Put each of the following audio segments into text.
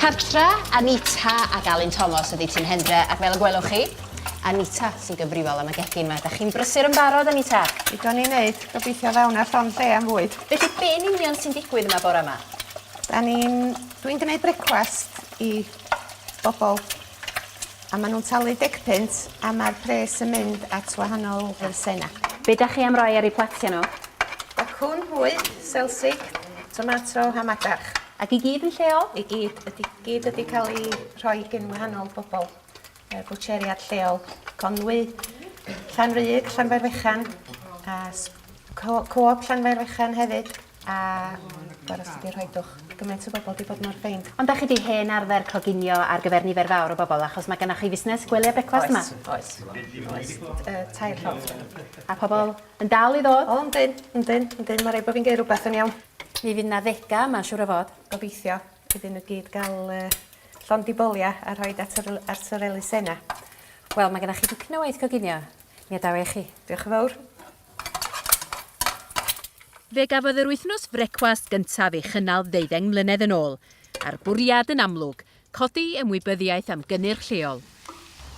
cartra, Anita a Daloni Thomas ydy Tyn Hendre, ac fel y gwelwch chi, Anita sy'n gyfrifol am y gegin yma. Da chi'n brysur yn barod, Anita? Digon i wneud, gobeithio fewn ar llon lle am fwyd. Felly, be'n union sy'n digwydd yma bore yma? Dwi'n gwneud brecwast i bobl, a maen nhw'n talu 10 punt, a mae'r pres yn mynd at wahanol elusennau. Be da chi am roi ar eu platia nhw? Bacwn, hwyd, selsig, tomato, hamadach. Ac i gyd yn lleol? I gyd ydi cael ei rhoi gyn wahanol bobl. Bwtseriad lleol, Conwy, Llanrug, Llanfairfechan, a Coop Llanfairfechan hefyd, a gwaras ydi rhoedwch. Gymaint o bobl wedi bod mor ffeind. Ond da chi di hen arfer coginio ar gyfer nifer fawr o bobl, achos mae gennych chi fusnes gwely a brecwast yma? Oes. Tair llof. A pobl yn dal i ddod? O, yndyn. Mae rhaid bod fi'n geir rhywbeth yn iawn. Mi fydd na ddega, mae'n siŵr o fod. Gobeithio, bydden nhw gyd gael llon dibolia a rhoi at yr elusennau. Wel, mae gennych chi dipyn o waith coginio. Mi adaw i chi. Diolch yn fawr. Fe gafodd yr wythnos frecwast gyntaf ei chynnal 12 mlynedd yn ôl, a'r bwriad yn amlwg, codi ymwybyddiaeth am gynnyrch lleol.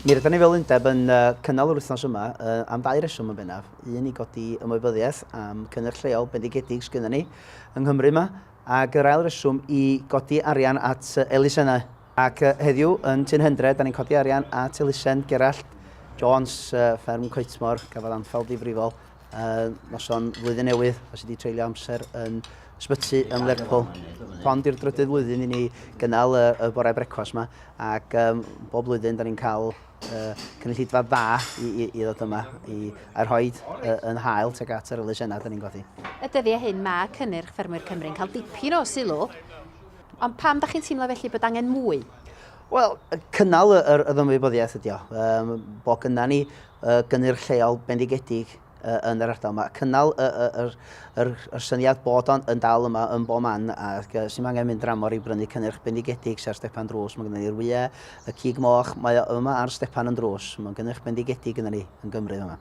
Mi rydyn ni fel undeb yn cynnal yr wythnos yma am 2 reswm yn bennaf. Un i godi ymwybyddiaeth am cynnyrch lleol bendigedig sgynnon ni yng Nghymru yma, ac yr ail reswm i godi arian at elusennau. Ac heddiw yn Tyn Hendre, da ni'n codi arian at elusen Gerallt Jones, Ffarm Coetmor, gafodd anffal difrifol. Noson flwyddyn newydd, os wedi treulio amser yn ysbyty yn Lerpwl. Hon di'r drydydd flwyddyn i ni gynnal y bore brecwast yma, ac bob blwyddyn da ni'n cael cynulleidfa dda i ddod yma, a rhoed yn hael tuag at yr elusennau da ni'n godi. Y dyddiau hyn mae cynnyrch ffermwyr Cymru'n cael dipyn o sylw, ond pam da chi'n teimlo felly bod angen mwy? Wel, cynnal y ymwybyddiaeth ydi o. Bod gynna ni gynnyrch lleol bendigedig yn yr ardal yma. Cynnal yr syniad bod o'n yn dal yma yn bob man, ac sy'n angen mynd dramor i brynu cynnyrch bendigedig sy'r Stepan Drws. Mae gennym ni'r wyau, y cig moch, mae yma ar Stepan yn Drws. Mae'n gynnyrch bendigedig yna ni yn Gymru yma.